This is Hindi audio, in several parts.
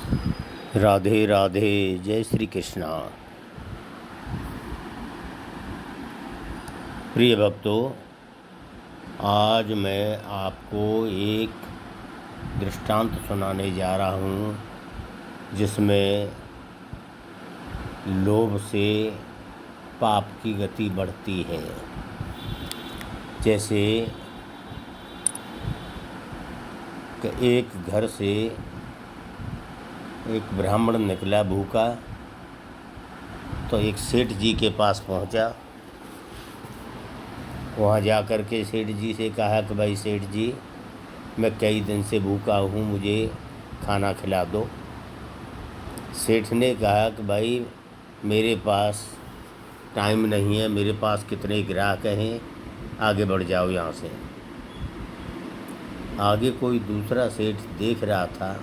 राधे राधे। जय श्री कृष्णा। प्रिय भक्तों, आज मैं आपको एक दृष्टांत सुनाने जा रहा हूँ जिसमें लोभ से पाप की गति बढ़ती है। जैसे कि एक घर से एक ब्राह्मण निकला भूखा, तो एक सेठ जी के पास पहुंचा। वहां जा कर के सेठ जी से कहा कि भाई सेठ जी, मैं कई दिन से भूखा हूँ, मुझे खाना खिला दो। सेठ ने कहा कि भाई मेरे पास टाइम नहीं है, मेरे पास कितने ग्राहक हैं, आगे बढ़ जाओ यहाँ से। आगे कोई दूसरा सेठ देख रहा था,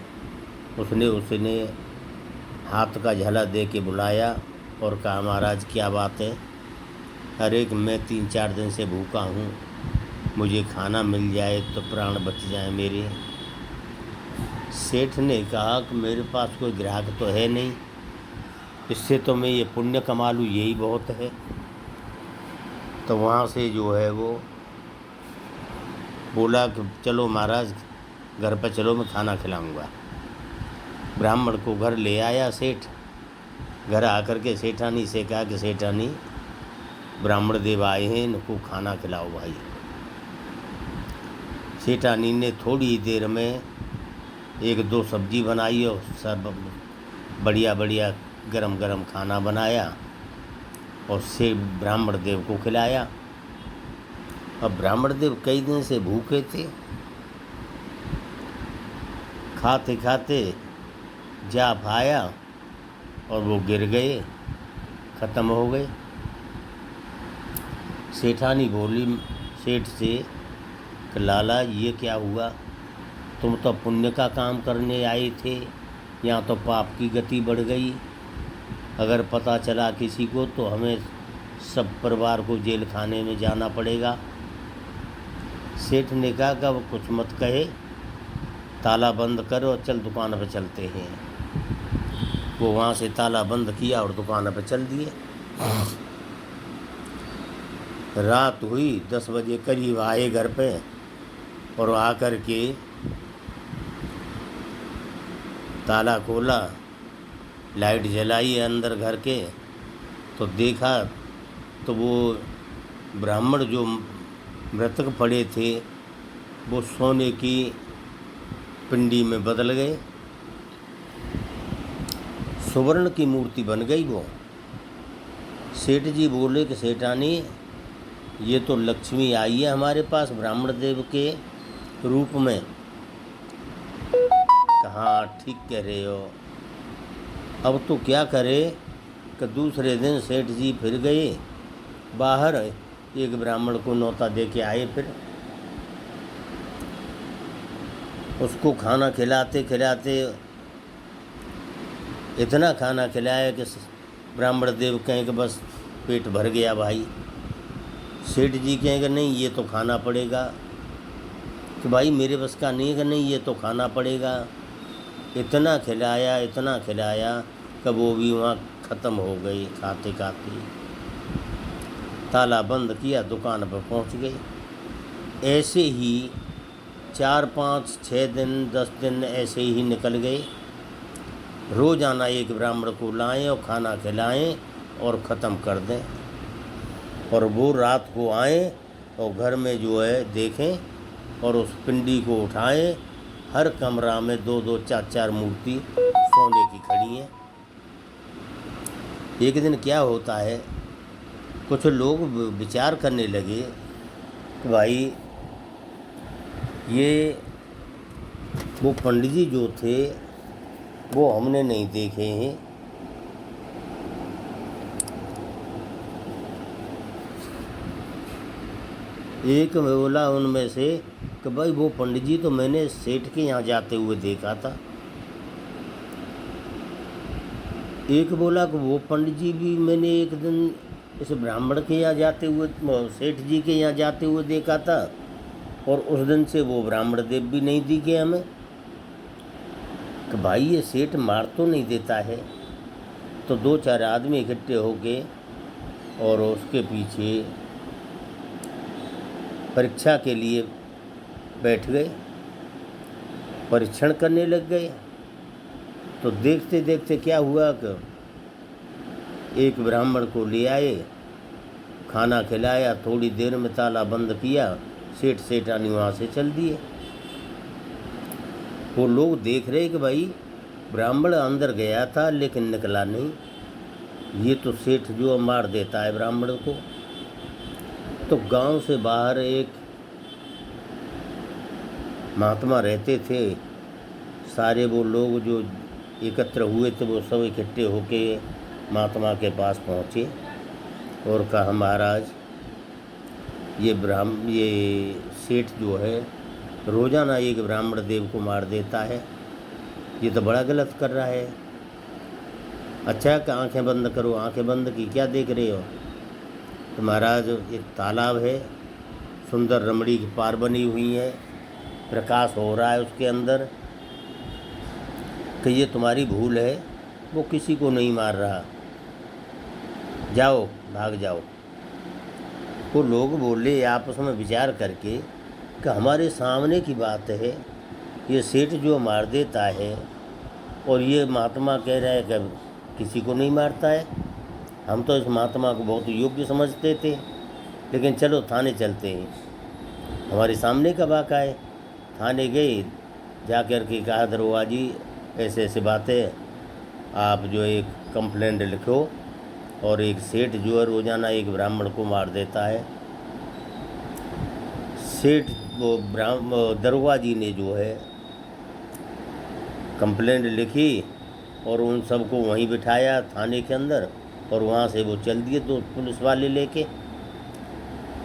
उसने हाथ का झला दे के बुलाया और कहा, महाराज क्या बात है? अरे मैं 3-4 दिन से भूखा हूँ, मुझे खाना मिल जाए तो प्राण बच जाए मेरे। सेठ ने कहा कि मेरे पास कोई ग्राहक तो है नहीं, इससे तो मैं ये पुण्य कमा लूँ यही बहुत है। तो वहाँ से जो है वो बोला कि चलो महाराज घर पर चलो, मैं खाना खिलाऊँगा। ब्राह्मण को घर ले आया सेठ। घर आकर के सेठानी से कहा कि सेठानी, ब्राह्मण देव आए हैं, इनको खाना खिलाओ भाई। सेठानी ने थोड़ी देर में 1-2 सब्जी बनाई और सब बढ़िया बढ़िया गरम गरम खाना बनाया और से ब्राह्मण देव को खिलाया। अब ब्राह्मण देव कई दिन से भूखे थे, खाते खाते जाप आया और वो गिर गए, ख़त्म हो गए। सेठानी बोली सेठ से कि लाला ये क्या हुआ? तुम तो पुण्य का काम करने आए थे, यहाँ तो पाप की गति बढ़ गई। अगर पता चला किसी को तो हमें सब परिवार को जेल खाने में जाना पड़ेगा। सेठ ने कहा कि अब कुछ मत कहे, ताला बंद करो और चल दुकान पर चलते हैं। वो वहाँ से ताला बंद किया और दुकान पर चल दिए। रात हुई, 10 बजे करीब आए घर पे और आकर के ताला खोला, लाइट जलाई अंदर घर के, तो देखा तो वो ब्राह्मण जो मृतक पड़े थे वो सोने की पिंडी में बदल गए, सुवर्ण की मूर्ति बन गई वो। सेठ जी बोले कि सेठानी, ये तो लक्ष्मी आई है हमारे पास ब्राह्मण देव के रूप में। कहाँ ठीक कह रहे हो। अब तो क्या करे कि दूसरे दिन सेठ जी फिर गए बाहर, एक ब्राह्मण को न्योता दे के आए। फिर उसको खाना खिलाते खिलाते इतना खाना खिलाया कि ब्राह्मण देव कहें कि बस पेट भर गया भाई। सेठ जी कहेंगे नहीं ये तो खाना पड़ेगा, कि भाई मेरे बस का नहीं है कि नहीं ये तो खाना पड़ेगा। इतना खिलाया कि वो भी वहाँ ख़त्म हो गई खाते खाते। ताला बंद किया, दुकान पर पहुँच गए। ऐसे ही 4-5-6 दिन 10 दिन ऐसे ही निकल गए। रोज़ाना एक ब्राह्मण को लाएं और खाना खिलाएं और ख़त्म कर दें। और वो रात को आएं और घर में जो है देखें और उस पिंडी को उठाएं। हर कमरा में 2-2 4-4 मूर्ति सोने की खड़ी हैं। एक दिन क्या होता है, कुछ लोग विचार करने लगे कि भाई ये वो पंडित जी जो थे वो हमने नहीं देखे हैं। एक में बोला उनमें से कि भाई वो पंडित जी तो मैंने सेठ के यहाँ जाते हुए देखा था। एक बोला कि वो पंडित जी भी मैंने एक दिन इस ब्राह्मण के यहाँ जाते हुए, सेठ जी के यहाँ जाते हुए देखा था, और उस दिन से वो ब्राह्मण देव भी नहीं दिखे हमें। कि भाई ये सेठ मार तो नहीं देता है। तो 2-4 आदमी इकट्ठे होके और उसके पीछे परीक्षा के लिए बैठ गए, परीक्षण करने लग गए। तो देखते देखते क्या हुआ कि एक ब्राह्मण को ले आए, खाना खिलाया, थोड़ी देर में ताला बंद किया, सेठ सेठानी वहाँ से चल दिए। वो लोग देख रहे कि भाई ब्राह्मण अंदर गया था लेकिन निकला नहीं, ये तो सेठ जो मार देता है ब्राह्मण को। तो गांव से बाहर एक महात्मा रहते थे, सारे वो लोग जो एकत्र हुए थे वो सब इकट्ठे होके महात्मा के पास पहुँचे और कहा, महाराज ये सेठ जो है रोज़ाना एक ब्राह्मण देव को मार देता है, ये तो बड़ा गलत कर रहा है। अच्छा कि आंखें बंद करो। आंखें बंद की, क्या देख रहे हो? तो महाराज एक तालाब है, सुंदर रमणी की पार बनी हुई है, प्रकाश हो रहा है उसके अंदर, कि ये तुम्हारी भूल है, वो किसी को नहीं मार रहा, जाओ भाग जाओ। वो लोग बोले आपस में विचार करके कि हमारे सामने की बात है, ये सेठ जो मार देता है और ये महात्मा कह रहा है कि किसी को नहीं मारता है। हम तो इस महात्मा को बहुत योग्य समझते थे, लेकिन चलो थाने चलते हैं, हमारे सामने का वाक़ा है। थाने गए, जा कर के कहा, दरोगा जी ऐसे ऐसे बातें, आप जो एक कंप्लेंट लिखो और एक सेठ जो है रोज़ाना एक ब्राह्मण को मार देता है। सेठ वो दरोगा जी ने जो है कंप्लेंट लिखी और उन सबको वहीं बिठाया थाने के अंदर, और वहाँ से वो चल दिए तो पुलिस वाले लेके।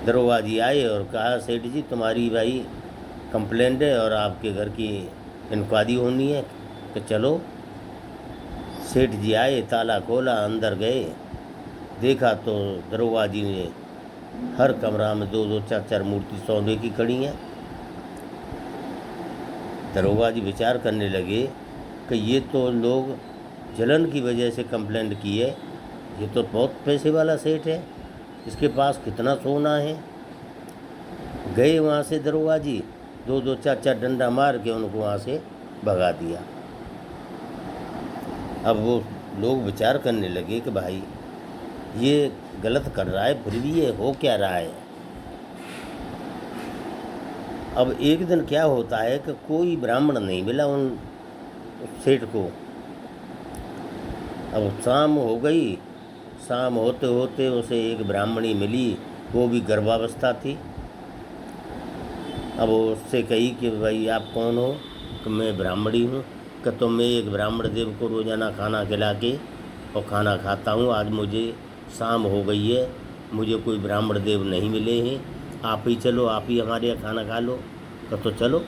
दरोगा जी आए और कहा, सेठ जी तुम्हारी भाई कंप्लेंट है और आपके घर की इंक्वायरी होनी है, कि चलो। सेठ जी आए, ताला खोला, अंदर गए, देखा तो दरोगा जी ने हर कमरा में 2-2, 4-4 मूर्ति सोने की खड़ी हैं। दरोगा जी विचार करने लगे कि ये तो लोग जलन की वजह से कंप्लेंट की है, ये तो बहुत पैसे वाला सेठ है, इसके पास कितना सोना है। गए वहाँ से दरोगा जी, 2-2, 4-4 डंडा मार के उनको वहाँ से भगा दिया। अब वो लोग विचार करने लगे कि भाई ये गलत कर रहा है, फिर भी ये हो क्या रहा है। अब एक दिन क्या होता है कि कोई ब्राह्मण नहीं मिला उन सेठ को। अब शाम हो गई, शाम होते होते उसे एक ब्राह्मणी मिली, वो भी गर्भावस्था थी। अब उससे कही कि भाई आप कौन हो? कि मैं ब्राह्मणी हूँ। कि तो मैं एक ब्राह्मण देव को रोज़ाना खाना खिला के और खाना खाता हूँ, आज मुझे शाम हो गई है, मुझे कोई ब्राह्मण देव नहीं मिले हैं, आप ही चलो, आप ही हमारे यहाँ खाना खा लो। तो चलो।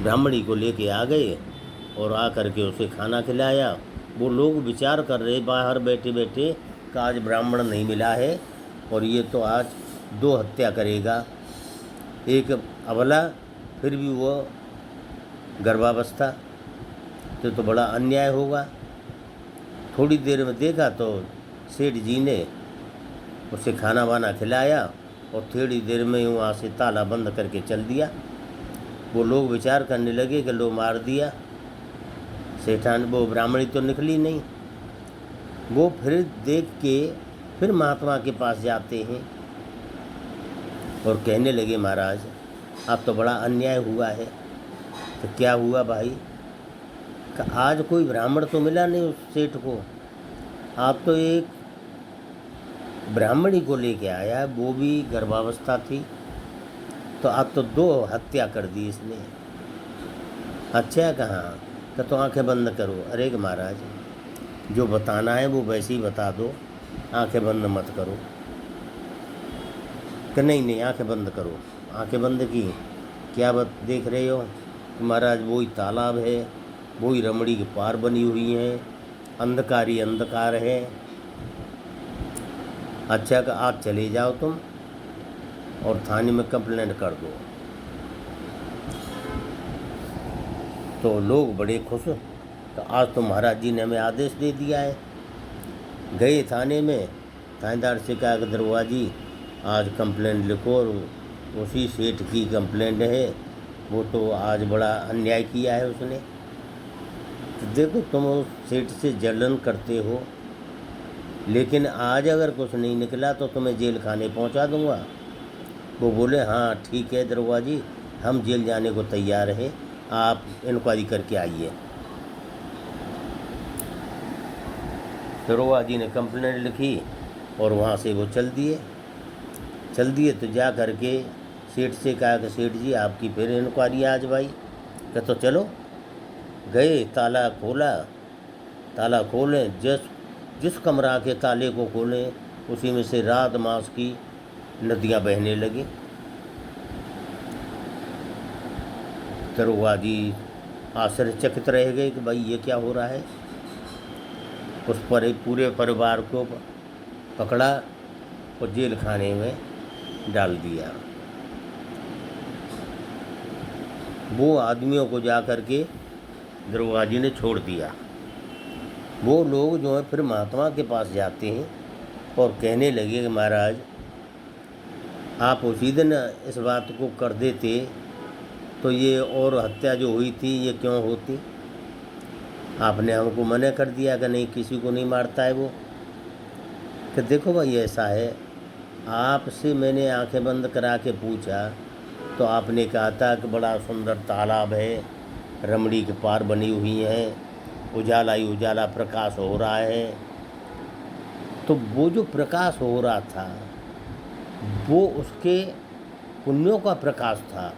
ब्राह्मणी को लेके आ गए और आ करके उसे खाना खिलाया। वो लोग विचार कर रहे बाहर बैठे बैठे कि आज ब्राह्मण नहीं मिला है और ये तो आज 2 हत्या करेगा, एक अबला फिर भी वो गर्भावस्था, तो बड़ा अन्याय होगा। थोड़ी देर में देखा तो सेठ जी ने उसे खाना वाना खिलाया और थोड़ी देर में वहाँ से ताला बंद करके चल दिया। वो लोग विचार करने लगे कि लो मार दिया सेठान, वो ब्राह्मणी तो निकली नहीं। वो फिर देख के फिर महात्मा के पास जाते हैं और कहने लगे, महाराज आप तो बड़ा अन्याय हुआ है। तो क्या हुआ भाई? कि आज कोई ब्राह्मण तो मिला नहीं उस सेठ को, आप तो एक ब्राह्मणी को लेके आया, वो भी गर्भावस्था थी, तो आप तो 2 हत्या कर दी इसने। अच्छा कहाँ? तो आंखें बंद करो। अरे महाराज जो बताना है वो वैसे ही बता दो, आंखें बंद मत करो। कि नहीं आंखें बंद करो। आंखें बंद की, क्या देख रहे हो? महाराज वही तालाब है, वही रमणी की पार बनी हुई है, अंधकार ही अंधकार है। अच्छा कि आज चले जाओ तुम और थाने में कंप्लेंट कर दो। तो लोग बड़े खुश। तो आज तो महाराज जी ने हमें आदेश दे दिया है। गए थाने में, थानेदार से कहा कि दरोगा जी आज कंप्लेंट लिखो, और उसी सेठ की कंप्लेंट है, वो तो आज बड़ा अन्याय किया है उसने। तो देखो, तुम उस सेठ से जलन करते हो, लेकिन आज अगर कुछ नहीं निकला तो तुम्हें जेल खाने पहुंचा दूंगा। वो बोले हाँ ठीक है दरोगा जी, हम जेल जाने को तैयार हैं, आप इंक्वायरी करके आइए। दरोगा जी ने कंप्लेंट लिखी और वहाँ से वो चल दिए। तो जा करके सेठ से कहा कि सेठ जी आपकी फिर इंक्वायरी आज भाई। क्या तो चलो। गए, ताला खोलें, जिस कमरा के ताले को खोलें उसी में से रात मास की नदियाँ बहने लगी। दरोगा जी आश्चर्यचकित रह गए कि भाई ये क्या हो रहा है। उस पर पूरे परिवार को पकड़ा और जेल खाने में डाल दिया। वो आदमियों को जा कर के दरोगा जी ने छोड़ दिया। वो लोग जो है फिर महात्मा के पास जाते हैं और कहने लगे कि महाराज आप उसी दिन इस बात को कर देते तो ये और हत्या जो हुई थी ये क्यों होती। आपने हमको मना कर दिया कि नहीं, किसी को नहीं मारता है वो। कि देखो भाई ऐसा है, आपसे मैंने आंखें बंद करा के पूछा तो आपने कहा था कि बड़ा सुंदर तालाब है, रमणी के पार बनी हुई हैं, उजाला ही उजाला प्रकाश हो रहा है। तो वो जो प्रकाश हो रहा था वो उसके पुण्यों का प्रकाश था।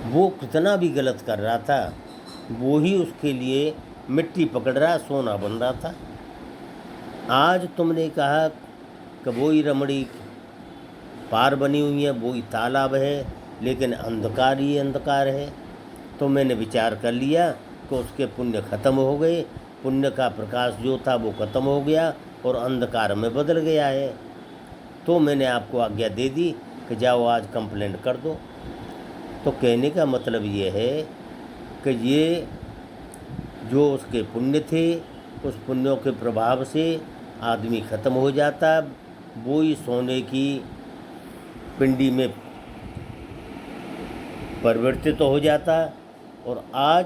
वो कितना भी गलत कर रहा था वो ही उसके लिए मिट्टी पकड़ रहा, सोना बन रहा था। आज तुमने कहा कि वो ही रमणी पार बनी हुई है, वो ही तालाब है, लेकिन अंधकार ही अंधकार है। तो मैंने विचार कर लिया कि उसके पुण्य खत्म हो गए, पुण्य का प्रकाश जो था वो खत्म हो गया और अंधकार में बदल गया है। तो मैंने आपको आज्ञा दे दी कि जाओ आज कंप्लेंट कर दो। तो कहने का मतलब ये है कि ये जो उसके पुण्य थे, उस पुण्यों के प्रभाव से आदमी खत्म हो जाता, वो ही सोने की पिंडी में परिवर्तित हो जाता। और आज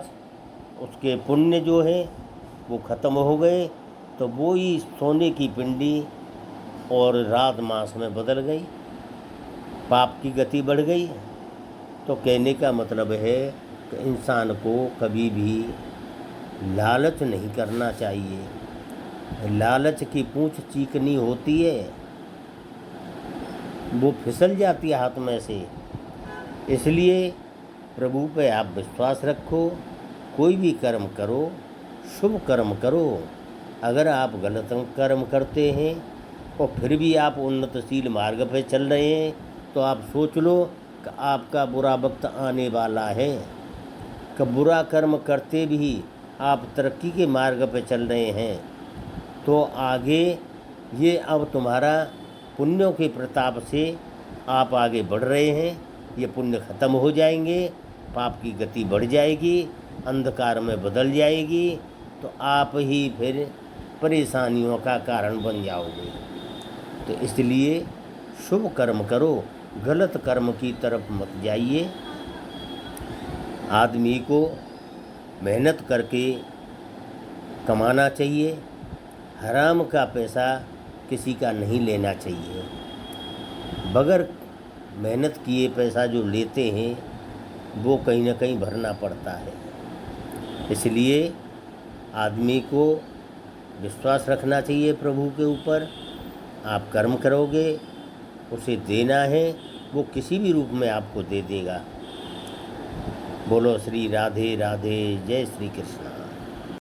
उसके पुण्य जो है वो खत्म हो गए तो वो ही सोने की पिंडी और रात मास में बदल गई, पाप की गति बढ़ गई। तो कहने का मतलब है कि इंसान को कभी भी लालच नहीं करना चाहिए। लालच की पूंछ चीकनी होती है, वो फिसल जाती है हाथ में से। इसलिए प्रभु पे आप विश्वास रखो, कोई भी कर्म करो, शुभ कर्म करो। अगर आप गलत कर्म करते हैं और फिर भी आप उन्नतशील मार्ग पे चल रहे हैं तो आप सोच लो कि आपका बुरा वक्त आने वाला है। कि बुरा कर्म करते भी आप तरक्की के मार्ग पे चल रहे हैं तो आगे ये अब तुम्हारा पुण्यों के प्रताप से आप आगे बढ़ रहे हैं, ये पुण्य खत्म हो जाएंगे, पाप की गति बढ़ जाएगी, अंधकार में बदल जाएगी, तो आप ही फिर परेशानियों का कारण बन जाओगे। तो इसलिए शुभ कर्म करो, गलत कर्म की तरफ मत जाइए। आदमी को मेहनत करके कमाना चाहिए, हराम का पैसा किसी का नहीं लेना चाहिए। बगैर मेहनत किए पैसा जो लेते हैं वो कहीं ना कहीं भरना पड़ता है। इसलिए आदमी को विश्वास रखना चाहिए प्रभु के ऊपर। आप कर्म करोगे, उसे देना है, वो किसी भी रूप में आपको दे देगा। बोलो श्री राधे राधे, जय श्री कृष्ण।